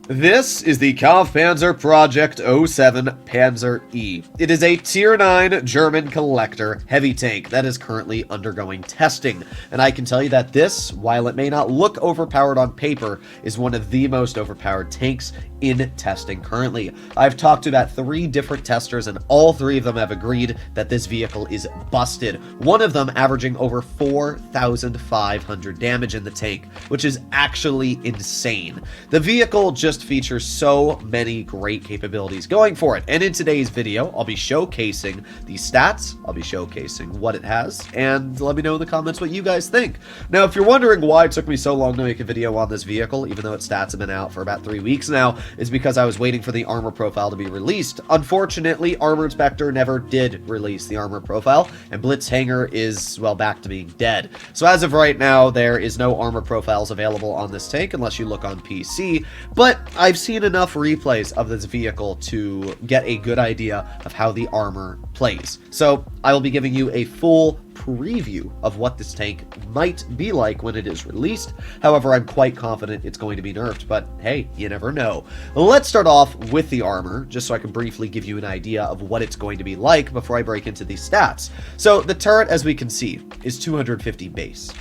This is the Kampfpanzer Project 07 Panzer E. It is a Tier 9 German Collector heavy tank that is currently undergoing testing. And I can tell you that this, while it may not look overpowered on paper, is one of the most overpowered tanks in testing currently. I've talked to about 3 different testers and all 3 of them have agreed that this vehicle is busted. One of them averaging over 4,500 damage in the tank, which is actually insane. The vehicle just features so many great capabilities going for it, and in today's video I'll be showcasing the stats, I'll be showcasing what it has, and let me know in the comments what you guys think. Now, if you're wondering why it took me so long to make a video on this vehicle, even though its stats have been out for about 3 weeks now, is because I was waiting for the armor profile to be released. Unfortunately, Armor Inspector never did release the armor profile, and Blitzhanger is, well, back to being dead. So as of right now, there is no armor profiles available on this tank unless you look on PC, but I've seen enough replays of this vehicle to get a good idea of how the armor plays. So I will be giving you a full preview of what this tank might be like when it is released. However, I'm quite confident it's going to be nerfed, but hey, you never know. Let's start off with the armor, just so I can briefly give you an idea of what it's going to be like before I break into these stats. So the turret, as we can see, is 250 base.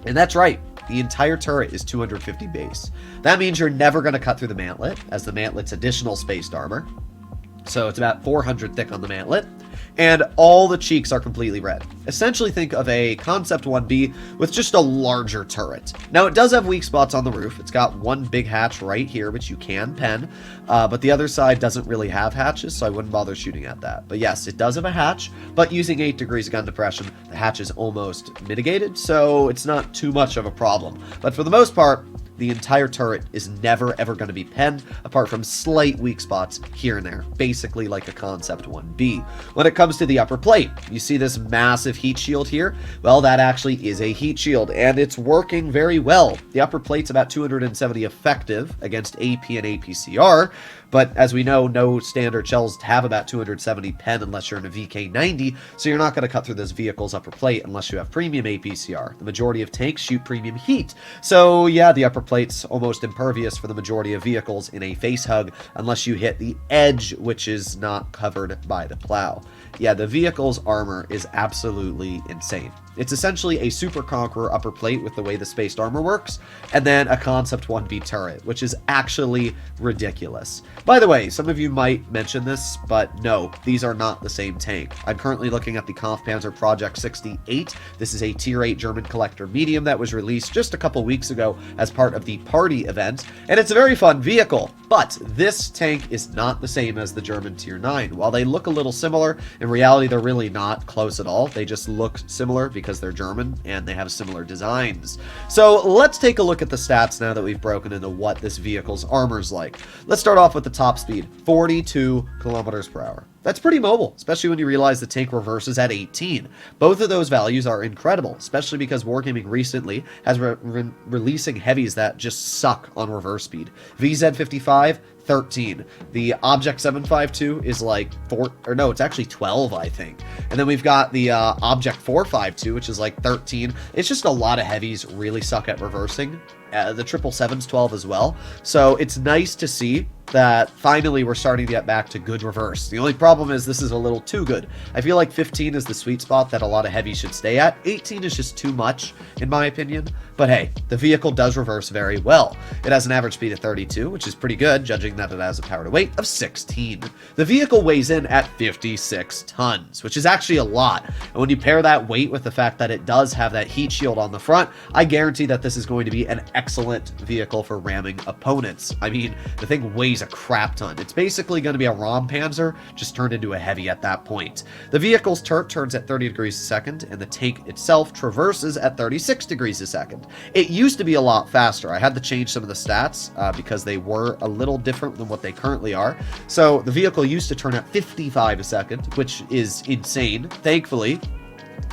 And that's right, the entire turret is 250 base. That means you're never going to cut through the mantlet, as the mantlet's additional spaced armor. So it's about 400 thick on the mantlet, and all the cheeks are completely red. Essentially think of a Concept 1B with just a larger turret. Now, it does have weak spots on the roof. It's got one big hatch right here, which you can pen, but the other side doesn't really have hatches, so I wouldn't bother shooting at that. But yes, it does have a hatch, but using 8 degrees gun depression, the hatch is almost mitigated, so it's not too much of a problem. But for the most part, the entire turret is never ever going to be penned, apart from slight weak spots here and there, basically like a Concept 1B. When it comes to the upper plate, you see this massive heat shield here? Well, that actually is a heat shield, and it's working very well. The upper plate's about 270 effective against AP and APCR, but as we know, no standard shells have about 270 pen unless you're in a VK90, so you're not going to cut through this vehicle's upper plate unless you have premium APCR. The majority of tanks shoot premium heat, so yeah, the upper plate's almost impervious for the majority of vehicles in a face hug unless you hit the edge, which is not covered by the plow. Yeah, the vehicle's armor is absolutely insane. It's essentially a Super Conqueror upper plate with the way the spaced armor works, and then a Concept 1B turret, which is actually ridiculous. By the way, some of you might mention this, but no, these are not the same tank. I'm currently looking at the Kampfpanzer Project 68. This is a Tier 8 German Collector medium that was released just a couple weeks ago as part of the party event, and it's a very fun vehicle, but this tank is not the same as the German Tier 9. While they look a little similar, in reality they're really not close at all. They just look similar because they're German and they have similar designs. So let's take a look at the stats now that we've broken into what this vehicle's armor's like. Let's start off with the top speed, 42 kilometers per hour. That's pretty mobile, especially when you realize the tank reverses at 18. Both of those values are incredible, especially because Wargaming recently has releasing heavies that just suck on reverse speed. VZ55, 13. The Object 752 is like 4, or no, it's actually 12, I think. And then we've got the Object 452, which is like 13. It's just a lot of heavies really suck at reversing. The 777's 12 as well. So it's nice to see that finally we're starting to get back to good reverse. The only problem is this is a little too good. I feel like 15 is the sweet spot that a lot of heavies should stay at. 18 is just too much, in my opinion. But hey, the vehicle does reverse very well. It has an average speed of 32, which is pretty good, judging that it has a power to weight of 16. The vehicle weighs in at 56 tons, which is actually a lot. And when you pair that weight with the fact that it does have that heat shield on the front, I guarantee that this is going to be an excellent vehicle for ramming opponents. I mean, the thing weighs a crap ton. It's basically going to be a ROM Panzer, just turned into a heavy at that point. The vehicle's turret turns at 30 degrees a second, and the tank itself traverses at 36 degrees a second. It used to be a lot faster. I had to change some of the stats because they were a little different than what they currently are. So the vehicle used to turn at 55 a second, which is insane. Thankfully,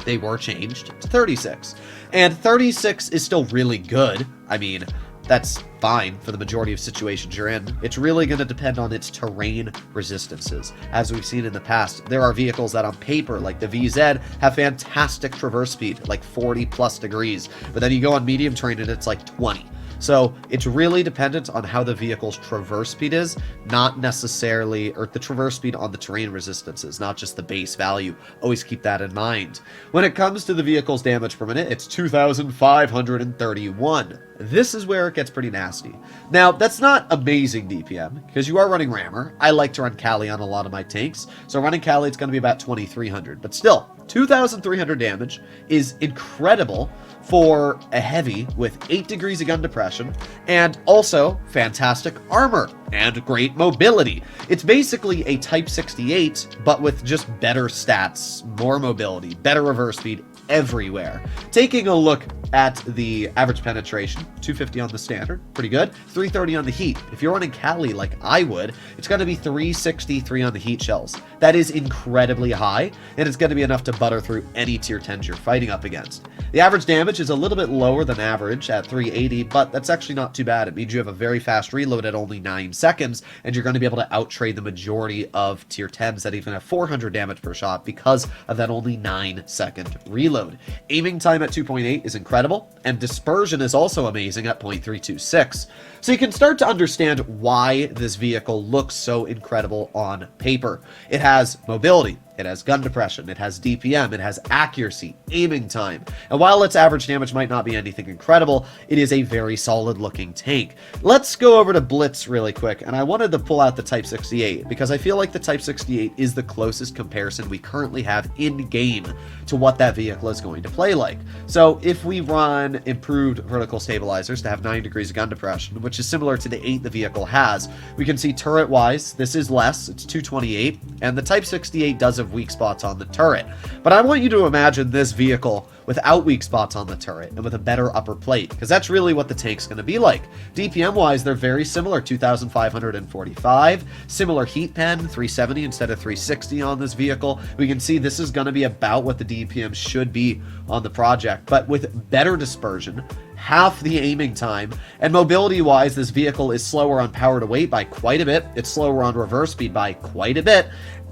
they were changed to 36. And 36 is still really good. I mean, that's fine for the majority of situations you're in. It's really going to depend on its terrain resistances. As we've seen in the past, there are vehicles that on paper, like the VZ, have fantastic traverse speed, like 40 plus degrees, but then you go on medium terrain and it's like 20. So it's really dependent on how the vehicle's traverse speed is, not necessarily, or the traverse speed on the terrain resistances, not just the base value. Always keep that in mind. When it comes to the vehicle's damage per minute, it's 2,531. This is where it gets pretty nasty. Now, that's not amazing DPM, because you are running Rammer. I like to run Cali on a lot of my tanks, so running Cali, it's going to be about 2,300. But still, 2,300 damage is incredible for a heavy with 8 degrees of gun depression, and also fantastic armor and great mobility. It's basically a Type 68, but with just better stats, more mobility, better reverse speed everywhere. Taking a look at the average penetration, 250 on the standard, pretty good, 330 on the heat. If you're running Cali like I would, it's going to be 363 on the heat shells. That is incredibly high, and it's going to be enough to butter through any tier 10s you're fighting up against. The average damage is a little bit lower than average at 380, but that's actually not too bad. It means you have a very fast reload at only 9 seconds, and you're going to be able to outtrade the majority of tier 10s that even have 400 damage per shot because of that only 9-second reload. Aiming time at 2.8 is incredible, and dispersion is also amazing at 0.326. So you can start to understand why this vehicle looks so incredible on paper. It has mobility, it has gun depression, it has DPM, it has accuracy, aiming time, and while its average damage might not be anything incredible, it is a very solid looking tank. Let's go over to Blitz really quick, and I wanted to pull out the Type 68 because I feel like the Type 68 is the closest comparison we currently have in game to what that vehicle is going to play like. So if we run improved vertical stabilizers to have 9 degrees of gun depression, which is similar to the 8 the vehicle has, we can see turret wise this is less, it's 228, and the Type 68 does have weak spots on the turret. But I want you to imagine this vehicle without weak spots on the turret and with a better upper plate, because that's really what the tank's going to be like. DPM wise, they're very similar, 2,545. Similar heat pen, 370 instead of 360 on this vehicle. We can see this is going to be about what the DPM should be on the project, but with better dispersion, half the aiming time, and mobility wise, this vehicle is slower on power to weight by quite a bit. It's slower on reverse speed by quite a bit.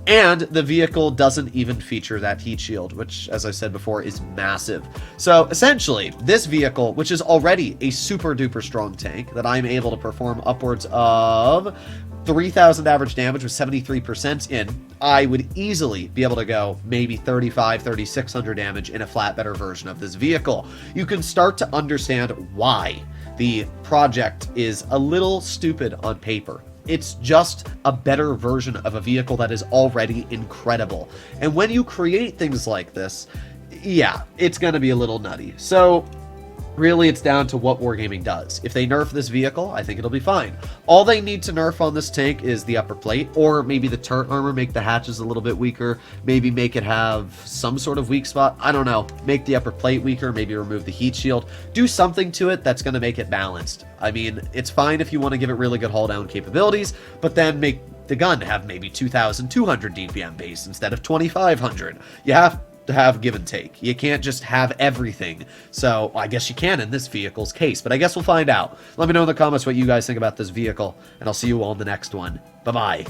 And the vehicle doesn't even feature that heat shield, which, as I said before, is massive. So essentially, this vehicle, which is already a super duper strong tank that I'm able to perform upwards of 3,000 average damage with 73% in, I would easily be able to go maybe 3,600 damage in a flat better version of this vehicle. You can start to understand why the project is a little stupid on paper. It's just a better version of a vehicle that is already incredible. And when you create things like this, yeah, it's going to be a little nutty. So really, it's down to what Wargaming does. If they nerf this vehicle, I think it'll be fine. All they need to nerf on this tank is the upper plate, or maybe the turret armor, make the hatches a little bit weaker, maybe make it have some sort of weak spot. I don't know. Make the upper plate weaker, maybe remove the heat shield. Do something to it that's going to make it balanced. I mean, it's fine if you want to give it really good hull down capabilities, but then make the gun have maybe 2,200 DPM base instead of 2,500. You have to have give and take. You can't just have everything. So I guess you can in this vehicle's case, but I guess we'll find out. Let me know in the comments what you guys think about this vehicle, and I'll see you all in the next one. Bye-bye.